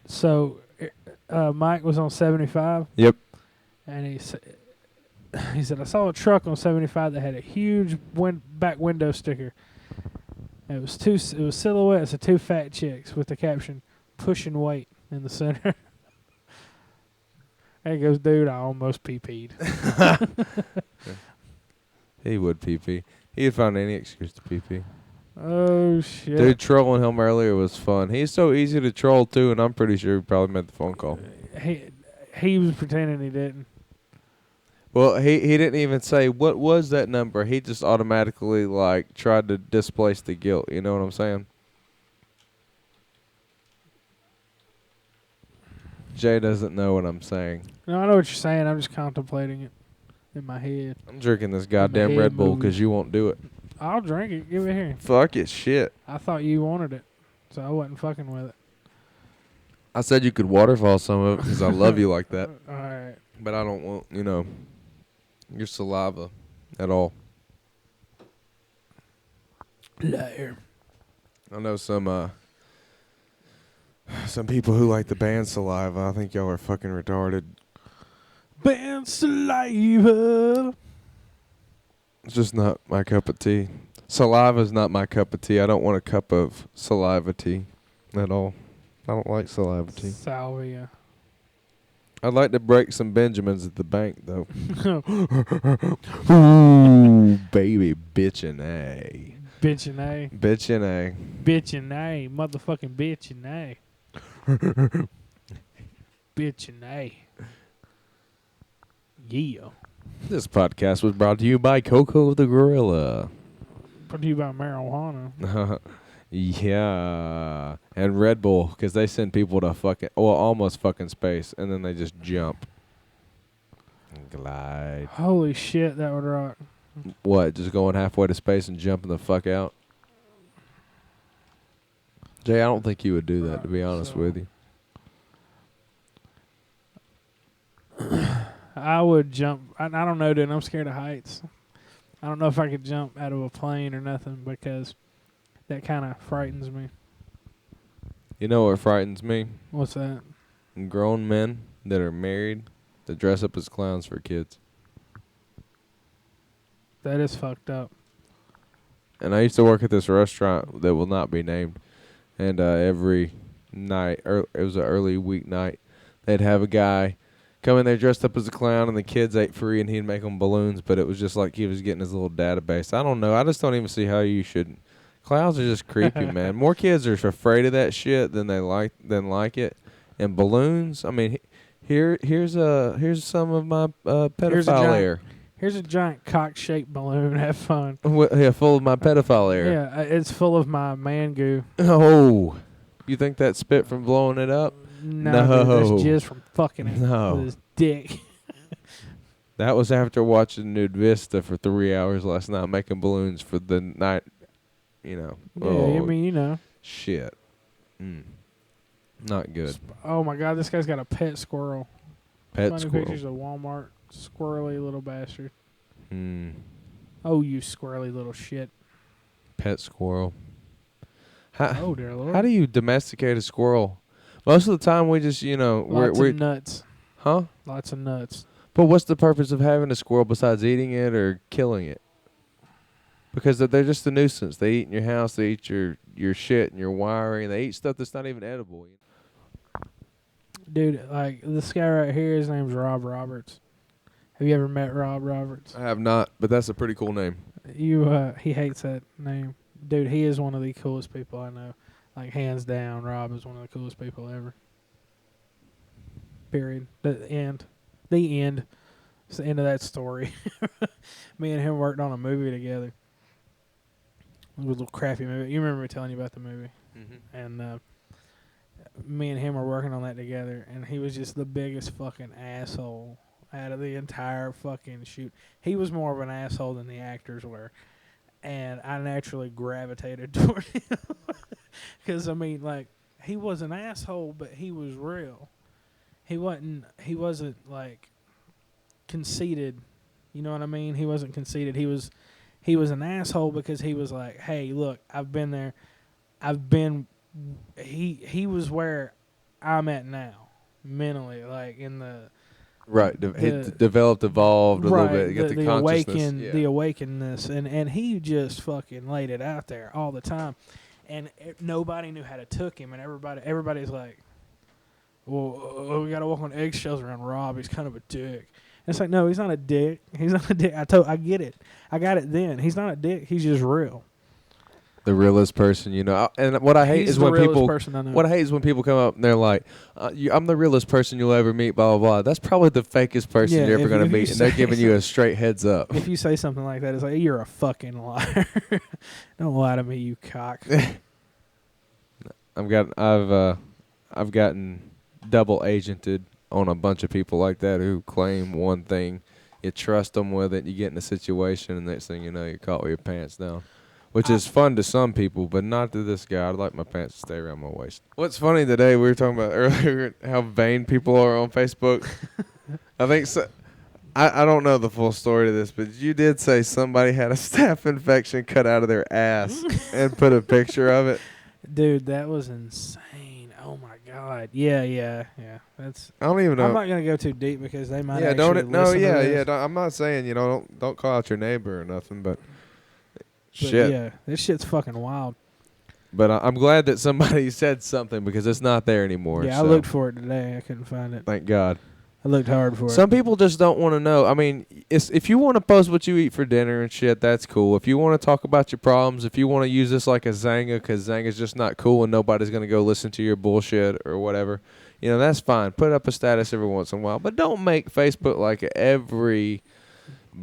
So, Mike was on 75. Yep. And he said, I saw a truck on 75 that had a huge back window sticker. And it was silhouettes of two fat chicks with the caption, pushing weight in the center. And he goes, dude, I almost pee-peed. He would pee-pee. He'd find any excuse to pee-pee. Oh, shit. Dude, trolling him earlier was fun. He's so easy to troll, too, and I'm pretty sure he probably made the phone call. He was pretending he didn't. Well, he didn't even say, what was that number? He just automatically, like, tried to displace the guilt. You know what I'm saying? Jay doesn't know what I'm saying. No, I know what you're saying. I'm just contemplating it in my head. I'm drinking this goddamn Red Bull because you won't do it. I'll drink it. Give it here. Fuck it, shit. I thought you wanted it, so I wasn't fucking with it. I said you could waterfall some of it because I love you like that. All right. But I don't want, your saliva at all. Liar. I know some people who like the band Saliva. I think y'all are fucking retarded. Band Saliva. It's just not my cup of tea. Saliva's not my cup of tea. I don't want a cup of saliva tea at all. I don't like saliva tea. Salvia. I'd like to break some Benjamins at the bank, though. Ooh, baby, bitchin' A. Bitchin' A. Bitchin' A. Bitchin' A. Motherfucking bitchin' A. Bitchin' A. Yeah. This podcast was brought to you by Coco the Gorilla. Brought to you by marijuana. Yeah. And Red Bull, because they send people to almost fucking space, and then they just jump. And glide. Holy shit, that would rock. What, just going halfway to space and jumping the fuck out? Jay, I don't think you would do that, to be honest with you. I would jump. I don't know, dude. I'm scared of heights. I don't know if I could jump out of a plane or nothing because that kind of frightens me. You know what frightens me? What's that? Grown men that are married that dress up as clowns for kids. That is fucked up. And I used to work at this restaurant that will not be named. And every night, it was an early weeknight, they'd have a guy come in there dressed up as a clown, and the kids ate free, and he'd make them balloons, but it was just like he was getting his little database. I don't know. I just don't even see how you should. Clowns are just creepy, man. More kids are afraid of that shit than like it. And balloons, I mean, here's some of my pedophile air. Here's a giant cock-shaped balloon. Have fun. Yeah, full of my pedophile air. Yeah, it's full of my man goo. Oh, you think that's spit from blowing it up? No. Dude, that's jizz from fucking him with his dick. That was after watching Nude Vista for 3 hours last night, making balloons for the night. Yeah, I mean, Shit. Not good. Oh my God, this guy's got a pet squirrel. Pet squirrel. Pictures of Walmart. Squirrely little bastard. Hmm. Oh, you squirrely little shit. Pet squirrel. Oh, dear Lord. How do you domesticate a squirrel? Most of the time we just, Lots of nuts. Huh? Lots of nuts. But what's the purpose of having a squirrel besides eating it or killing it? Because they're just a nuisance. They eat in your house. They eat your shit and your wiring. They eat stuff that's not even edible. Dude, like, this guy right here, his name's Rob Roberts. Have you ever met Rob Roberts? I have not, but that's a pretty cool name. He hates that name. Dude, he is one of the coolest people I know. Like, hands down, Rob is one of the coolest people ever. Period. The end. It's the end of that story. Me and him worked on a movie together. It was a little crappy movie. You remember me telling you about the movie? Mm-hmm. And me and him were working on that together, and he was just the biggest fucking asshole out of the entire fucking shoot. He was more of an asshole than the actors were, and I naturally gravitated toward him. Because, I mean, like, he was an asshole, but he was real. He wasn't, like, conceited. You know what I mean? He wasn't conceited. He was an asshole because he was like, hey, look, I've been there. He was where I'm at now, mentally, like in the Right, developed, evolved a little bit. Get the consciousness, the awakenness, and he just fucking laid it out there all the time, and nobody knew how to took him, and everybody's like, well, we gotta walk on eggshells around Rob. He's kind of a dick. And it's like, no, he's not a dick. He's not a dick. I get it. I got it then. He's not a dick. He's just real. The realest person, you know. And what I hate is when people. What I hate is when people come up and they're like, "I'm the realest person you'll ever meet." Blah blah blah. That's probably the fakest person you're ever gonna meet, and they're giving you a straight heads up. If you say something like that, it's like you're a fucking liar. Don't lie to me, you cock. I've gotten double agented on a bunch of people like that who claim one thing. You trust them with it, you get in a situation, and next thing you know, you're caught with your pants down. Which is fun to some people, but not to this guy. I'd like my pants to stay around my waist. What's funny today, we were talking about earlier how vain people are on Facebook. I think so. I don't know the full story to this, but you did say somebody had a staph infection cut out of their ass and put a picture of it. Dude, that was insane. Oh my God. Yeah. That's. I don't even know. I'm not gonna go too deep because they might. Yeah, don't it? No, yeah. I'm not saying don't call out your neighbor or nothing, but shit. Yeah, this shit's fucking wild. But I'm glad that somebody said something because it's not there anymore. Yeah, so. I looked for it today. I couldn't find it. Thank God. I looked hard for it. Some people just don't want to know. I mean, if you want to post what you eat for dinner and shit, that's cool. If you want to talk about your problems, if you want to use this like a Zanga because Zanga's just not cool and nobody's going to go listen to your bullshit or whatever, that's fine. Put up a status every once in a while. But don't make Facebook like every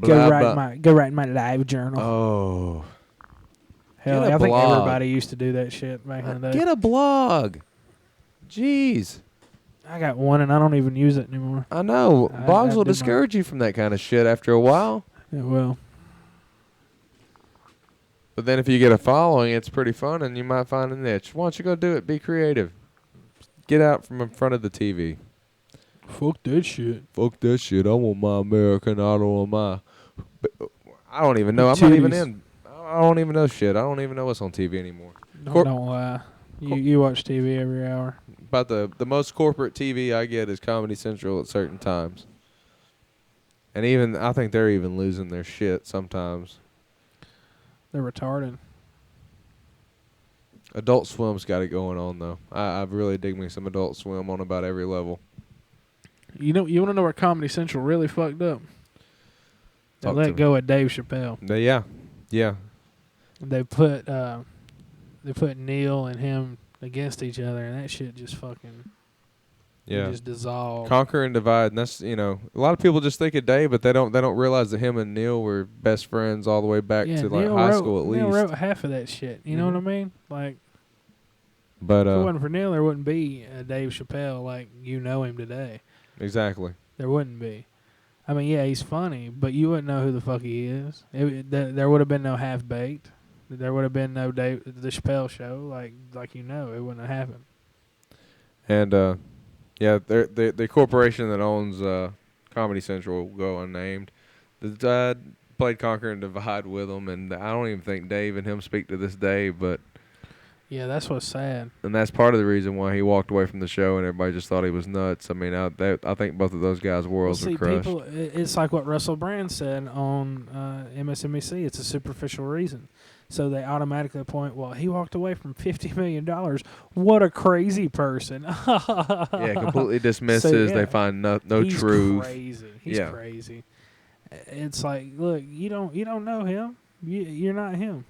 Go write in my live journal. Oh. Hell, I think everybody used to do that shit back in the day. Get a blog. Jeez. I got one, and I don't even use it anymore. I know. Blogs will discourage you from that kind of shit after a while. It will. But then if you get a following, it's pretty fun, and you might find a niche. Why don't you go do it? Be creative. Get out from in front of the TV. Fuck that shit. Fuck that shit. I want my American Idol on my... I don't even know. I'm not even in... I don't even know shit. I don't even know what's on TV anymore. Don't lie. You watch TV every hour. About the most corporate TV I get is Comedy Central at certain times. And even I think they're even losing their shit sometimes. They're retarded. Adult Swim's got it going on though. I really dig me some Adult Swim on about every level. You want to know where Comedy Central really fucked up? They let go of Dave Chappelle. Yeah. They put Neil and him against each other, and that shit just fucking just dissolved. Conquer and divide, and that's a lot of people just think of Dave, but they don't realize that him and Neil were best friends all the way back to like high school at least. Neil wrote half of that shit. You know what I mean? Like, but if it wasn't for Neil, there wouldn't be Dave Chappelle like you know him today. Exactly. There wouldn't be. I mean, yeah, he's funny, but you wouldn't know who the fuck he is. There would have been no Half Baked. There would have been no the Chappelle Show. Like it wouldn't have happened. And the corporation that owns Comedy Central will go unnamed. The dad played Conquer and Divide with them, and I don't even think Dave and him speak to this day. But yeah, that's what's sad. And that's part of the reason why he walked away from the show, and everybody just thought he was nuts. I mean, I think both of those guys' worlds were crushed. It's like what Russell Brand said on MSNBC. It's a superficial reason. So they automatically point, well, he walked away from $50 million. What a crazy person. Yeah, completely dismisses. They find no truth. He's crazy. It's like, look, you don't know him. You're not him.